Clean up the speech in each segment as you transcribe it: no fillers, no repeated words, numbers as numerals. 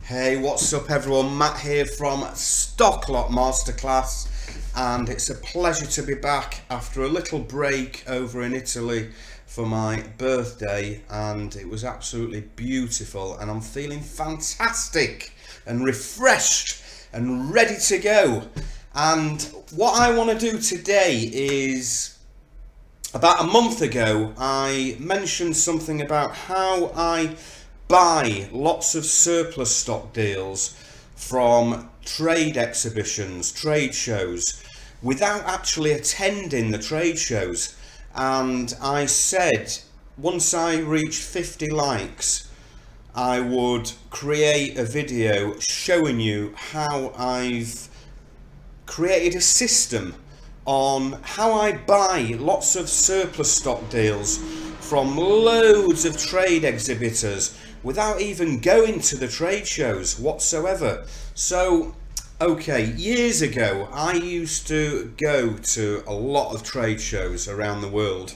Hey, what's up everyone? Matt here from Stocklot Masterclass, and it's a pleasure to be back after a little break over in Italy for my birthday, and it was absolutely beautiful and I'm feeling fantastic and refreshed and ready to go. And what I want to do today is, about a month ago I mentioned something about how I buy lots of surplus stock deals from trade exhibitions, trade shows, without actually attending the trade shows. And I said once I reached 50 likes, I would create a video showing you how I've created a system on how I buy lots of surplus stock deals from loads of trade exhibitors without even going to the trade shows whatsoever. So, okay, years ago I used to go to a lot of trade shows around the world,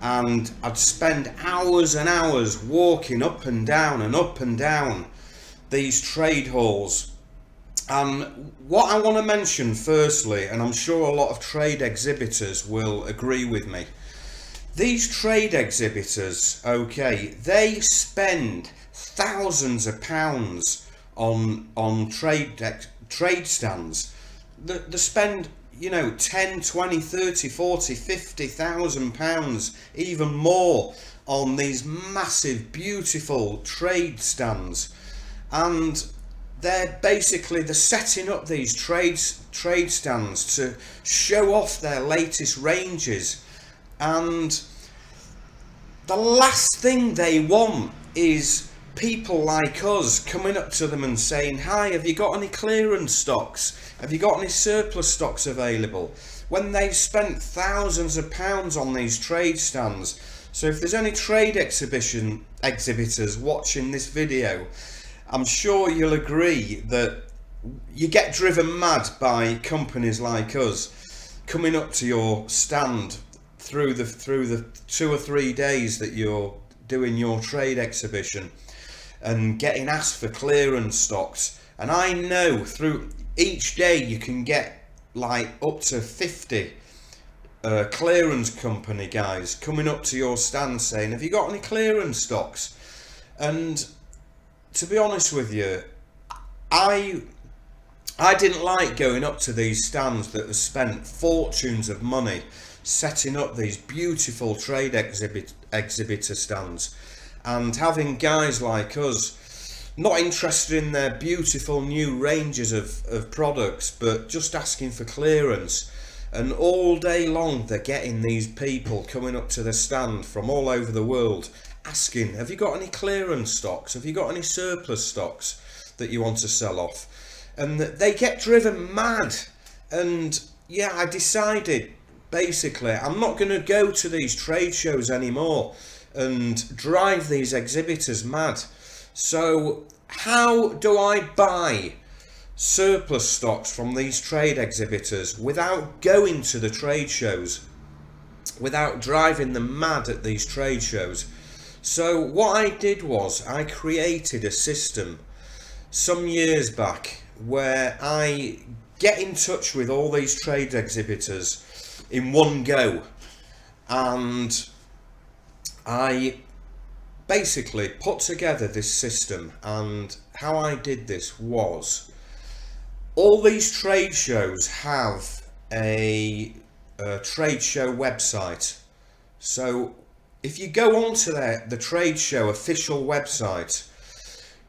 and I'd spend hours and hours walking up and down these trade halls. And what I want to mention firstly, and I'm sure a lot of trade exhibitors will agree with me, these trade exhibitors, okay, they spend thousands of pounds on trade stands. They spend, 10, 20, 30, 40, 50,000 pounds, even more, on these massive, beautiful trade stands. And they're setting up these trade stands to show off their latest ranges, and the last thing they want is people like us coming up to them and saying, "Hi, have you got any clearance stocks? Have you got any surplus stocks available?" When they've spent thousands of pounds on these trade stands. So if there's any trade exhibitors watching this video, I'm sure you'll agree that you get driven mad by companies like us coming up to your stand through the 2 or 3 days that you're doing your trade exhibition and getting asked for clearance stocks. And I know through each day you can get like up to 50 clearance company guys coming up to your stand saying, "Have you got any clearance stocks?" And to be honest with you, I didn't like going up to these stands that have spent fortunes of money setting up these beautiful trade exhibitor stands, and having guys like us not interested in their beautiful new ranges of products, but just asking for clearance. And all day long they're getting these people coming up to the stand from all over the world asking, "Have you got any clearance stocks? Have you got any surplus stocks that you want to sell off?" And they get driven mad. And yeah, I decided basically I'm not going to go to these trade shows anymore and drive these exhibitors mad. So how do I buy surplus stocks from these trade exhibitors without going to the trade shows, without driving them mad at these trade shows? So what I did was I created a system some years back where I get in touch with all these trade exhibitors in one go, and I basically put together this system. And how I did this was, all these trade shows have a trade show website. So if you go onto the trade show official website,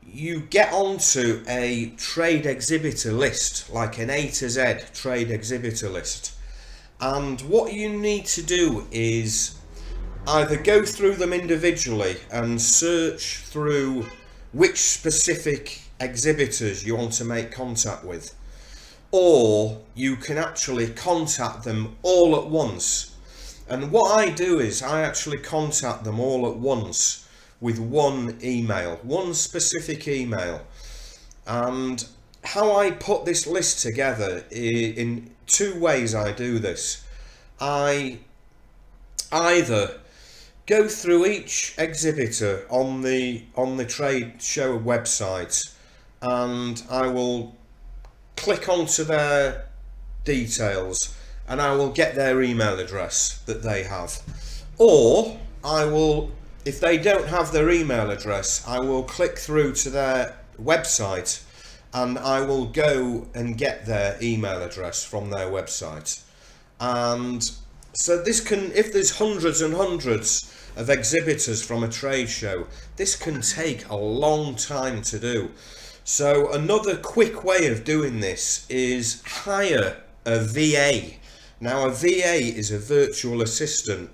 you get onto a trade exhibitor list, like an A to Z trade exhibitor list. And what you need to do is either go through them individually and search through which specific exhibitors you want to make contact with, or you can actually contact them all at once. And what I do is I actually contact them all at once with one email, one specific email. And how I put this list together, in two ways I do this. I either go through each exhibitor on the trade show website and I will click onto their details and I will get their email address that they have. Or I will, if they don't have their email address, I will click through to their website and I will go and get their email address from their website. And so this can, if there's hundreds and hundreds of exhibitors from a trade show, this can take a long time to do. So another quick way of doing this is hire a VA. Now a VA is a virtual assistant,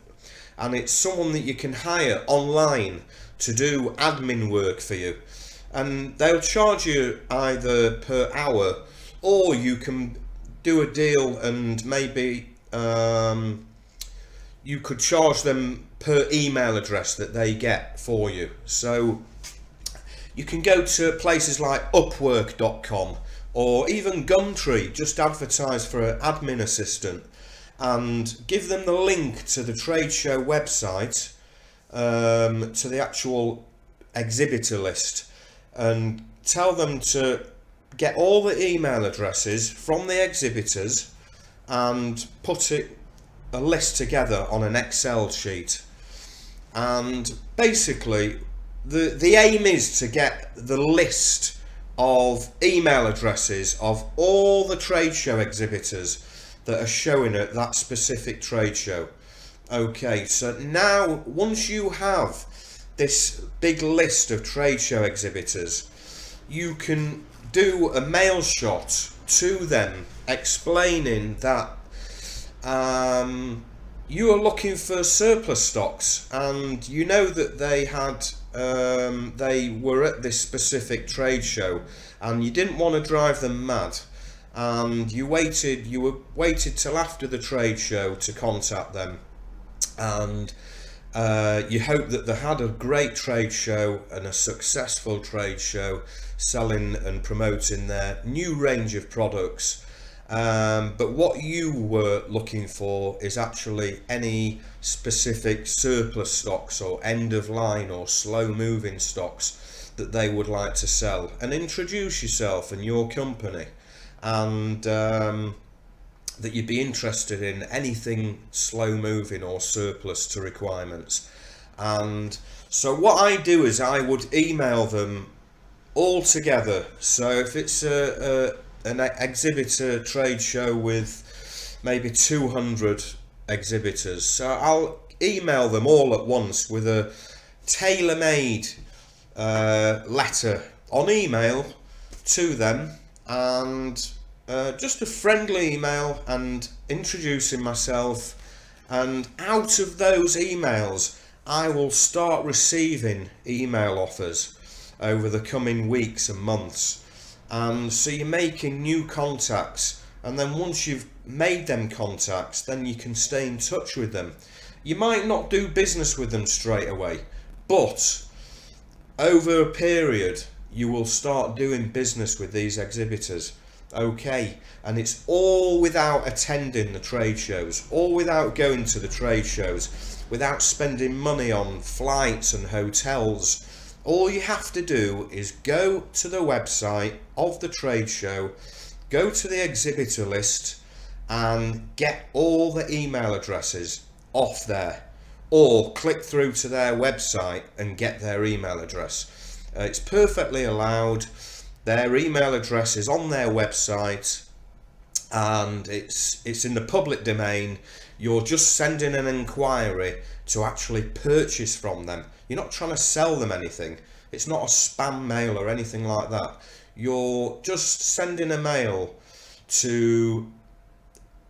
and it's someone that you can hire online to do admin work for you, and they'll charge you either per hour, or you can do a deal and maybe you could charge them per email address that they get for you. So you can go to places like upwork.com or even Gumtree, just advertise for an admin assistant and give them the link to the trade show website, to the actual exhibitor list, and tell them to get all the email addresses from the exhibitors and put a list together on an Excel sheet. And basically the aim is to get the list of email addresses of all the trade show exhibitors that are showing at that specific trade show. Okay, so now once you have this big list of trade show exhibitors, you can do a mail shot to them explaining that you are looking for surplus stocks, and you know that they had they were at this specific trade show and you didn't want to drive them mad, and you waited till after the trade show to contact them, and you hope that they had a great trade show and a successful trade show selling and promoting their new range of products. But what you were looking for is actually any specific surplus stocks or end of line or slow moving stocks that they would like to sell, and introduce yourself and your company, and that you'd be interested in anything slow moving or surplus to requirements. And so what I do is I would email them all together. So if it's an exhibitor trade show with maybe 200 exhibitors, so I'll email them all at once with a tailor-made letter on email to them, and just a friendly email and introducing myself. And out of those emails I will start receiving email offers over the coming weeks and months. And so you're making new contacts, and then once you've made them contacts, then you can stay in touch with them. You might not do business with them straight away, but over a period you will start doing business with these exhibitors. Okay, and it's all without attending the trade shows, all without going to the trade shows, without spending money on flights and hotels. All you have to do is go to the website of the trade show, go to the exhibitor list and get all the email addresses off there, or click through to their website and get their email address. It's perfectly allowed. Their email address is on their website and it's in the public domain. You're just sending an inquiry to actually purchase from them. You're not trying to sell them anything. It's not a spam mail or anything like that. You're just sending a mail to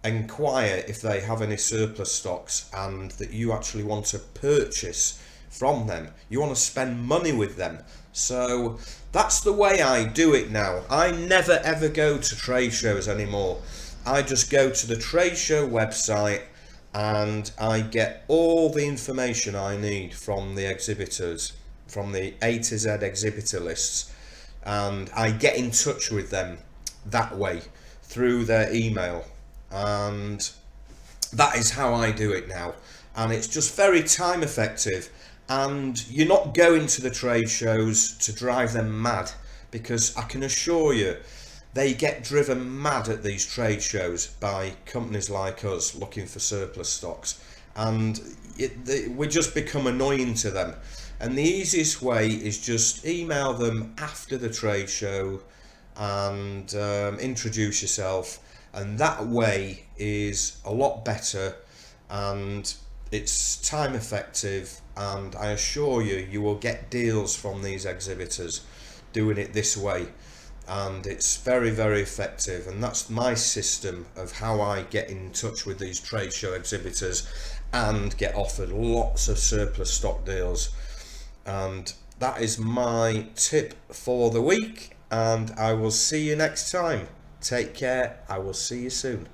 inquire if they have any surplus stocks and that you actually want to purchase from them. You want to spend money with them. So that's the way I do it now. I never ever go to trade shows anymore. I just go to the trade show website and I get all the information I need from the exhibitors, from the A to Z exhibitor lists, and I get in touch with them that way through their email. And that is how I do it now, and it's just very time effective, and you're not going to the trade shows to drive them mad, because I can assure you they get driven mad at these trade shows by companies like us looking for surplus stocks, and we just become annoying to them. And the easiest way is just email them after the trade show and introduce yourself, and that way is a lot better and it's time effective, and I assure you, you will get deals from these exhibitors doing it this way, and it's very, very effective. And that's my system of how I get in touch with these trade show exhibitors and get offered lots of surplus stock deals. And that is my tip for the week, and I will see you next time. Take care. I will see you soon.